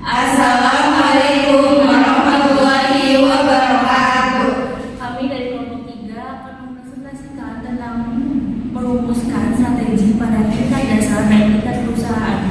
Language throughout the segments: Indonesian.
Assalamualaikum warahmatullahi wabarakatuh. Kami dari kelompok 3 akan mempresentasikan tentang merumuskan strategi pada tingkat dasar dan tingkat perusahaan.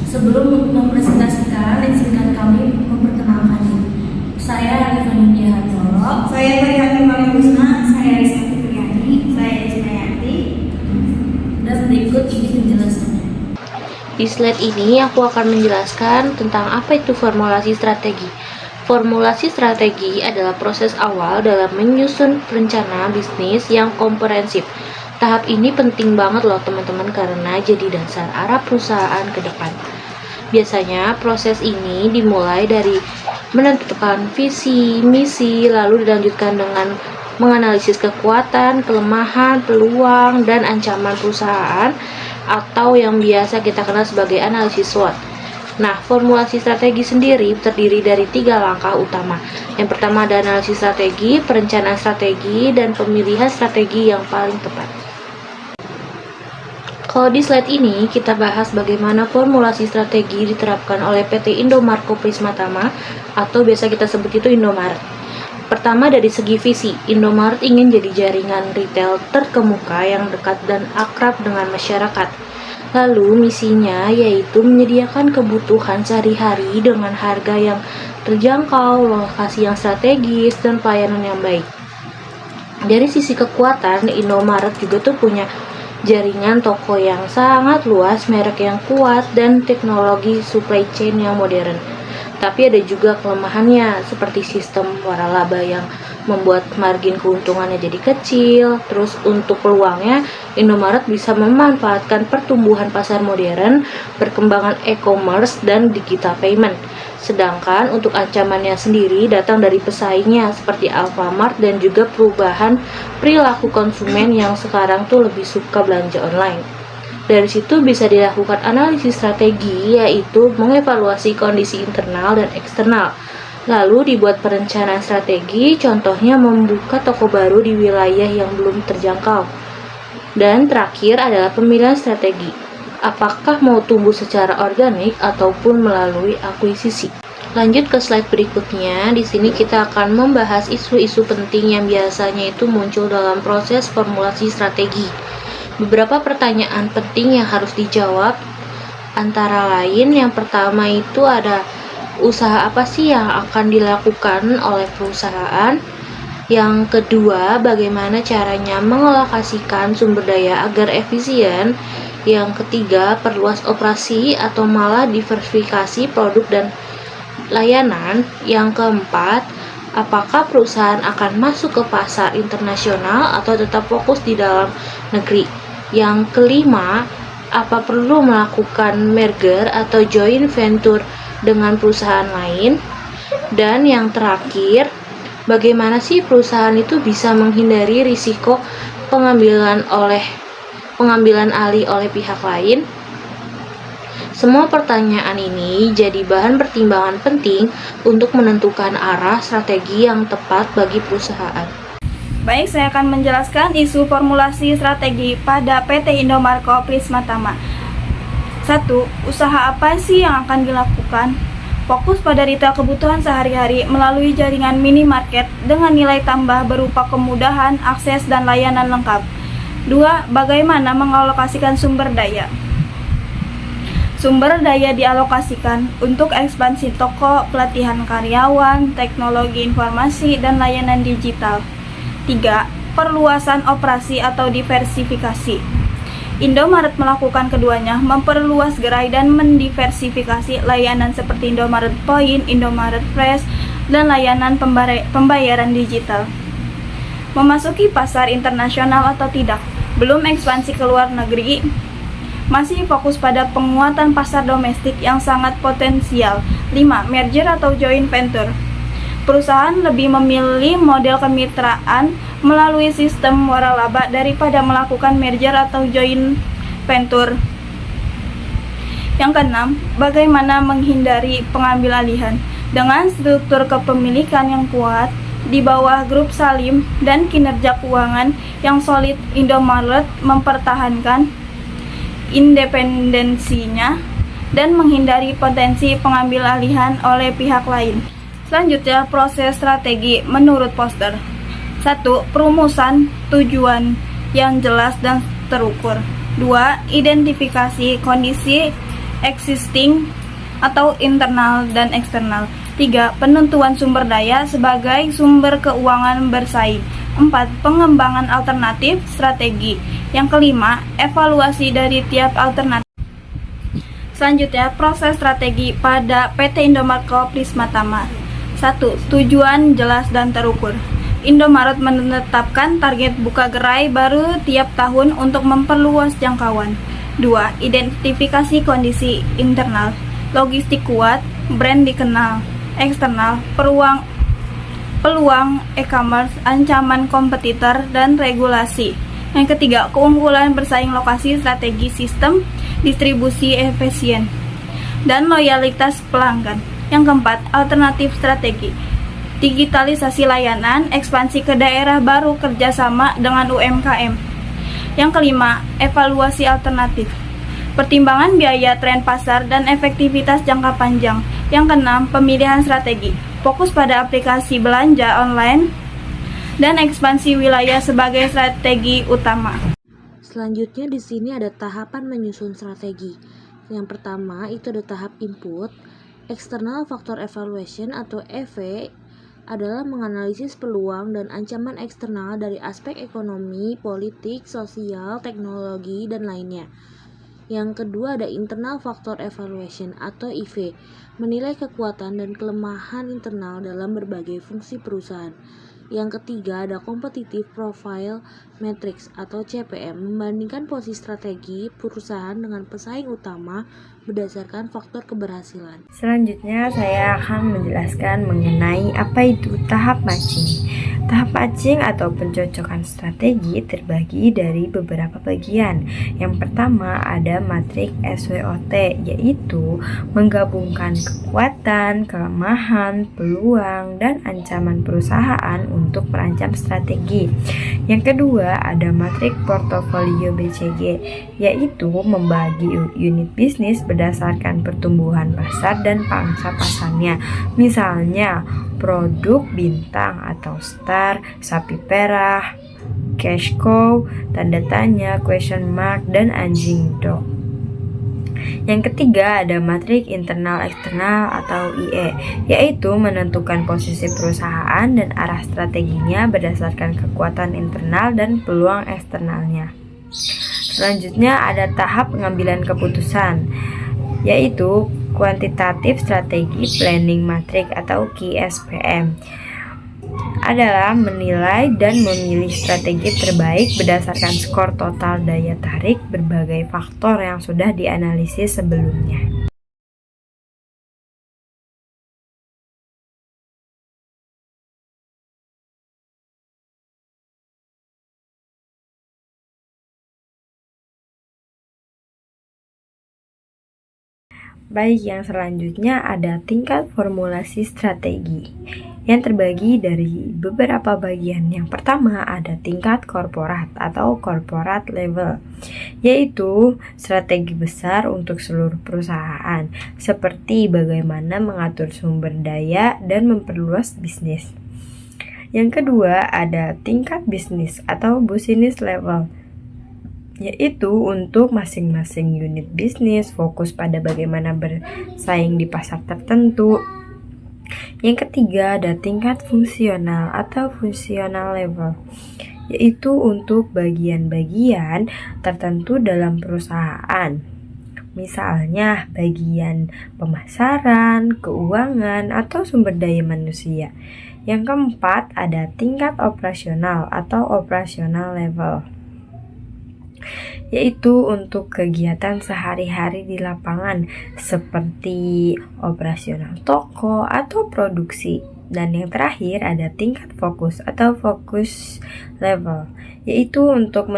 Sebelum mempresentasikan, izinkan kami memperkenalkan diri. Saya Alifah Nurdianto. Saya Marihatul Maulana, saya Rizky Fitriani, saya Jinayati. Dan berikut ini penjelasannya. Di slide ini aku akan menjelaskan tentang apa itu formulasi strategi. Formulasi strategi adalah proses awal dalam menyusun rencana bisnis yang komprehensif. Tahap ini penting banget loh teman-teman karena jadi dasar arah perusahaan ke depan. Biasanya proses ini dimulai dari menentukan visi, misi, lalu dilanjutkan dengan menganalisis kekuatan, kelemahan, peluang, dan ancaman perusahaan atau yang biasa kita kenal sebagai analisis SWOT. Nah, formulasi strategi sendiri terdiri dari 3 langkah utama. Yang pertama ada analisis strategi, perencanaan strategi, dan pemilihan strategi yang paling tepat. Kalau di slide ini kita bahas bagaimana formulasi strategi diterapkan oleh PT Indomarko Prismatama atau biasa kita sebut itu Indomaret. Pertama dari segi visi, Indomaret ingin jadi jaringan retail terkemuka yang dekat dan akrab dengan masyarakat. Lalu misinya yaitu menyediakan kebutuhan sehari-hari dengan harga yang terjangkau, lokasi yang strategis, dan pelayanan yang baik. Dari sisi kekuatan, Indomaret juga tuh punya jaringan toko yang sangat luas, merek yang kuat, dan teknologi supply chain yang modern. Tapi ada juga kelemahannya seperti sistem waralaba yang membuat margin keuntungannya jadi kecil. Terus untuk peluangnya, Indomaret bisa memanfaatkan pertumbuhan pasar modern, perkembangan e-commerce, dan digital payment. Sedangkan untuk ancamannya sendiri datang dari pesaingnya seperti Alfamart dan juga perubahan perilaku konsumen yang sekarang tuh lebih suka belanja online. Dari situ bisa dilakukan analisis strategi, yaitu mengevaluasi kondisi internal dan eksternal. Lalu dibuat perencanaan strategi, contohnya membuka toko baru di wilayah yang belum terjangkau. Dan terakhir adalah pemilihan strategi. Apakah mau tumbuh secara organik ataupun melalui akuisisi? Lanjut ke slide berikutnya. Di sini kita akan membahas isu-isu penting yang biasanya itu muncul dalam proses formulasi strategi. Beberapa pertanyaan penting yang harus dijawab antara lain yang pertama itu ada usaha apa sih yang akan dilakukan oleh perusahaan. Yang kedua, bagaimana caranya mengalokasikan sumber daya agar efisien. Yang ketiga, perluas operasi atau malah diversifikasi produk dan layanan. Yang keempat, apakah perusahaan akan masuk ke pasar internasional atau tetap fokus di dalam negeri. Yang kelima, apa perlu melakukan merger atau joint venture dengan perusahaan lain? Dan yang terakhir, bagaimana sih perusahaan itu bisa menghindari risiko pengambilan alih oleh pihak lain? Semua pertanyaan ini jadi bahan pertimbangan penting untuk menentukan arah strategi yang tepat bagi perusahaan. Baik, saya akan menjelaskan isu formulasi strategi pada PT Indomarko Prismatama. 1. Usaha apa sih yang akan dilakukan? Fokus pada retail kebutuhan sehari-hari melalui jaringan minimarket dengan nilai tambah berupa kemudahan, akses, dan layanan lengkap. 2. Bagaimana mengalokasikan sumber daya? Sumber daya dialokasikan untuk ekspansi toko, pelatihan karyawan, teknologi informasi, dan layanan digital. 3. Perluasan operasi atau diversifikasi. Indomaret melakukan keduanya, memperluas gerai dan mendiversifikasi layanan seperti Indomaret Point, Indomaret Fresh, dan layanan pembayaran digital. Memasuki pasar internasional atau tidak, belum ekspansi ke luar negeri, masih fokus pada penguatan pasar domestik yang sangat potensial. 5. Merger atau joint venture. Perusahaan lebih memilih model kemitraan melalui sistem waralaba daripada melakukan merger atau joint venture. Yang keenam, bagaimana menghindari pengambil alihan? Dengan struktur kepemilikan yang kuat di bawah grup Salim dan kinerja keuangan yang solid, Indomaret mempertahankan independensinya dan menghindari potensi pengambil alihan oleh pihak lain. Selanjutnya, proses strategi menurut Foster. 1. Perumusan tujuan yang jelas dan terukur. 2. Identifikasi kondisi existing atau internal dan eksternal. 3. Penentuan sumber daya sebagai sumber keuangan bersaing. 4. Pengembangan alternatif strategi. Yang kelima, evaluasi dari tiap alternatif. Selanjutnya, proses strategi pada PT Indomaret Co. Prismatama. 1. Tujuan jelas dan terukur. Indomaret menetapkan target buka gerai baru tiap tahun untuk memperluas jangkauan. 2. Identifikasi kondisi internal. Logistik kuat, brand dikenal. Eksternal, peluang e-commerce, ancaman kompetitor, dan regulasi. Yang ketiga, keunggulan bersaing lokasi, strategi sistem, distribusi efisien, dan loyalitas pelanggan. Yang keempat, alternatif strategi, digitalisasi layanan, ekspansi ke daerah baru, kerjasama dengan UMKM. Yang kelima, evaluasi alternatif, pertimbangan biaya, tren pasar, dan efektivitas jangka panjang. Yang keenam, pemilihan strategi, fokus pada aplikasi belanja online dan ekspansi wilayah sebagai strategi utama. Selanjutnya di sini ada tahapan menyusun strategi. Yang pertama itu ada tahap input. External Factor Evaluation atau EV adalah menganalisis peluang dan ancaman eksternal dari aspek ekonomi, politik, sosial, teknologi, dan lainnya. Yang kedua ada Internal Factor Evaluation atau IV, menilai kekuatan dan kelemahan internal dalam berbagai fungsi perusahaan. Yang ketiga ada Competitive Profile Matrix atau CPM, membandingkan posisi strategi perusahaan dengan pesaing utama berdasarkan faktor keberhasilan. Selanjutnya saya akan menjelaskan mengenai apa itu tahap matching. Tahap matching atau pencocokan strategi terbagi dari beberapa bagian. Yang pertama ada matriks SWOT, yaitu menggabungkan kekuatan, kelemahan, peluang, dan ancaman perusahaan untuk merancang strategi. Yang kedua ada matriks portofolio BCG, yaitu membagi unit bisnis berdasarkan pertumbuhan pasar dan pangsa pasarnya. Misalnya produk bintang atau star, sapi perah, cash cow, tanda tanya, question mark, dan anjing dog. Yang ketiga ada matriks internal eksternal atau IE, yaitu menentukan posisi perusahaan dan arah strateginya berdasarkan kekuatan internal dan peluang eksternalnya. Selanjutnya ada tahap pengambilan keputusan, yaitu Quantitative Strategy Planning Matrix atau QSPM, adalah menilai dan memilih strategi terbaik berdasarkan skor total daya tarik berbagai faktor yang sudah dianalisis sebelumnya. Baik, yang selanjutnya ada tingkat formulasi strategi yang terbagi dari beberapa bagian. Yang pertama ada tingkat korporat atau corporate level, yaitu strategi besar untuk seluruh perusahaan, seperti bagaimana mengatur sumber daya dan memperluas bisnis. Yang kedua ada tingkat bisnis atau business level, yaitu untuk masing-masing unit bisnis fokus pada bagaimana bersaing di pasar tertentu. Yang ketiga ada tingkat fungsional atau functional level, yaitu untuk bagian-bagian tertentu dalam perusahaan. Misalnya bagian pemasaran, keuangan, atau sumber daya manusia. Yang keempat ada tingkat operasional atau operational level, yaitu untuk kegiatan sehari-hari di lapangan seperti operasional toko atau produksi. Dan yang terakhir ada tingkat fokus atau focus level, yaitu untuk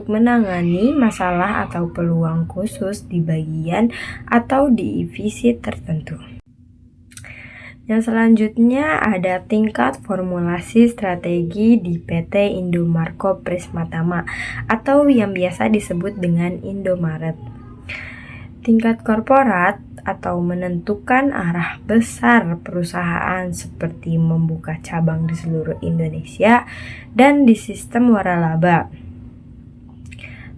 menangani masalah atau peluang khusus di bagian atau di divisi tertentu. Yang selanjutnya ada tingkat formulasi strategi di PT Indomaret Co. Prismatama atau yang biasa disebut dengan Indomaret. Tingkat korporat atau menentukan arah besar perusahaan seperti membuka cabang di seluruh Indonesia dan di sistem waralaba.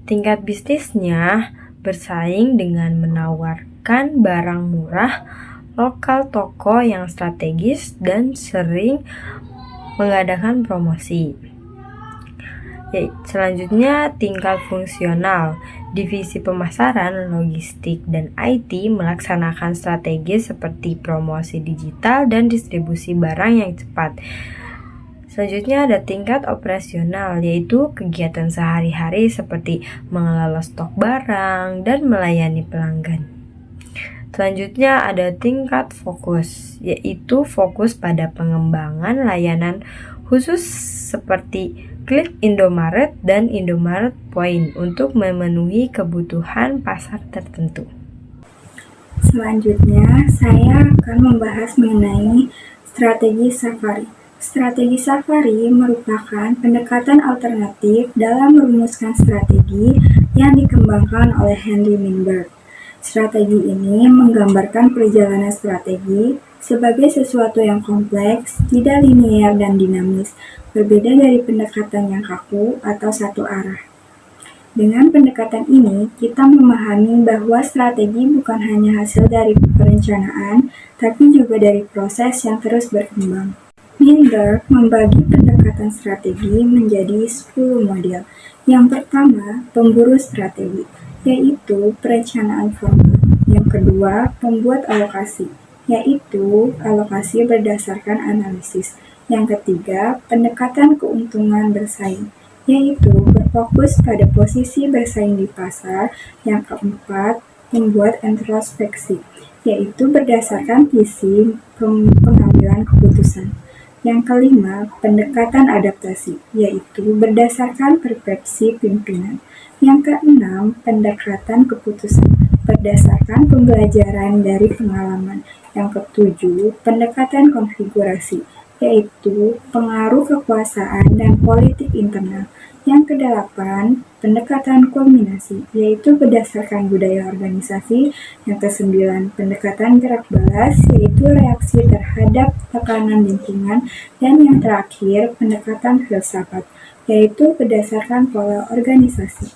Tingkat bisnisnya bersaing dengan menawarkan barang murah, lokal toko yang strategis dan sering mengadakan promosi. Selanjutnya tingkat fungsional. Divisi pemasaran, logistik, dan IT melaksanakan strategi seperti promosi digital dan distribusi barang yang cepat. Selanjutnya ada tingkat operasional, yaitu kegiatan sehari-hari seperti mengelola stok barang dan melayani pelanggan. Selanjutnya ada tingkat fokus, yaitu fokus pada pengembangan layanan khusus seperti Klik Indomaret dan Indomaret Point untuk memenuhi kebutuhan pasar tertentu. Selanjutnya, saya akan membahas mengenai strategi safari. Strategi safari merupakan pendekatan alternatif dalam merumuskan strategi yang dikembangkan oleh Henry Minberg. Strategi ini menggambarkan perjalanan strategi sebagai sesuatu yang kompleks, tidak linear dan dinamis, berbeda dari pendekatan yang kaku atau satu arah. Dengan pendekatan ini, kita memahami bahwa strategi bukan hanya hasil dari perencanaan, tapi juga dari proses yang terus berkembang. Minberg membagi pendekatan strategi menjadi 10 model. Yang pertama, pemburu strategi, yaitu perencanaan formal. Yang kedua, pembuat alokasi, yaitu alokasi berdasarkan analisis. Yang ketiga, pendekatan keuntungan bersaing, yaitu berfokus pada posisi bersaing di pasar. Yang keempat, pembuat introspeksi, yaitu berdasarkan visi pengambilan keputusan. Yang kelima, pendekatan adaptasi, yaitu berdasarkan persepsi pimpinan. Yang keenam, pendekatan keputusan, berdasarkan pembelajaran dari pengalaman. Yang ketujuh, pendekatan konfigurasi, yaitu pengaruh kekuasaan dan politik internal. Yang kedelapan, pendekatan kulminasi, yaitu berdasarkan budaya organisasi. Yang kesembilan, pendekatan gerak balas, yaitu reaksi terhadap tekanan lingkungan. Dan yang terakhir, pendekatan filsafat, yaitu berdasarkan pola organisasi.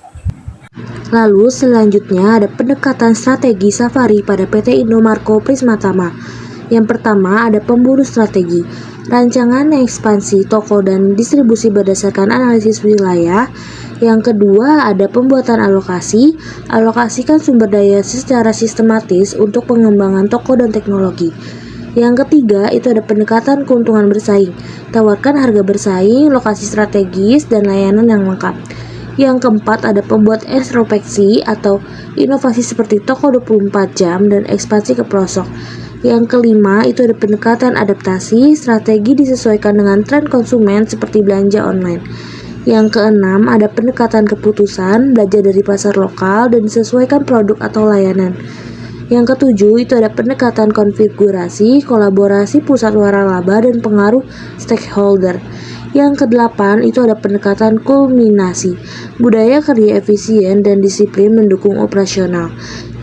Lalu selanjutnya ada pendekatan strategi safari pada PT Indomarko Prismatama. Yang pertama ada pemburu strategi, rancangan ekspansi toko dan distribusi berdasarkan analisis wilayah. Yang kedua ada pembuatan alokasi, alokasikan sumber daya secara sistematis untuk pengembangan toko dan teknologi. Yang ketiga itu ada pendekatan keuntungan bersaing, tawarkan harga bersaing, lokasi strategis, dan layanan yang lengkap. Yang keempat ada pembuat introspeksi atau inovasi seperti toko 24 jam dan ekspansi ke pelosok. Yang kelima itu ada pendekatan adaptasi, strategi disesuaikan dengan tren konsumen seperti belanja online. Yang keenam ada pendekatan keputusan, belajar dari pasar lokal dan disesuaikan produk atau layanan. Yang ketujuh itu ada pendekatan konfigurasi, kolaborasi pusat waralaba dan pengaruh stakeholder. Yang kedelapan itu ada pendekatan kulminasi, budaya kerja efisien dan disiplin mendukung operasional.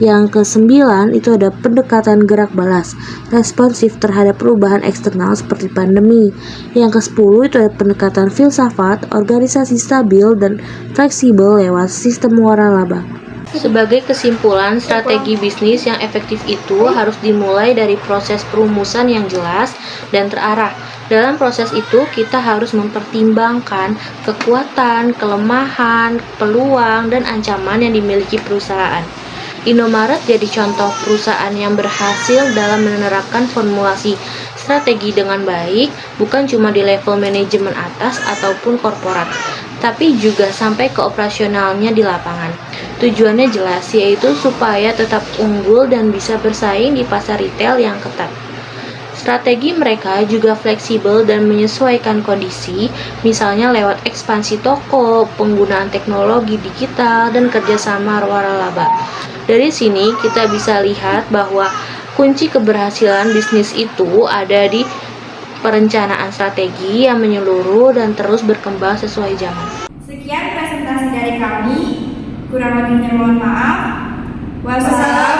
Yang kesembilan itu ada pendekatan gerak balas, responsif terhadap perubahan eksternal seperti pandemi. Yang kesepuluh itu ada pendekatan filsafat, organisasi stabil dan fleksibel lewat sistem waralaba. Sebagai kesimpulan, strategi bisnis yang efektif itu harus dimulai dari proses perumusan yang jelas dan terarah. Dalam proses itu, kita harus mempertimbangkan kekuatan, kelemahan, peluang, dan ancaman yang dimiliki perusahaan. Indomaret jadi contoh perusahaan yang berhasil dalam menerapkan formulasi strategi dengan baik, bukan cuma di level manajemen atas ataupun korporat, tapi juga sampai ke operasionalnya di lapangan. Tujuannya jelas, yaitu supaya tetap unggul dan bisa bersaing di pasar retail yang ketat. Strategi mereka juga fleksibel dan menyesuaikan kondisi, misalnya lewat ekspansi toko, penggunaan teknologi digital, dan kerjasama waralaba. Dari sini kita bisa lihat bahwa kunci keberhasilan bisnis itu ada di perencanaan strategi yang menyeluruh dan terus berkembang sesuai zaman. Sekian presentasi dari kami, kurang lebihnya mohon maaf. Wassalamualaikum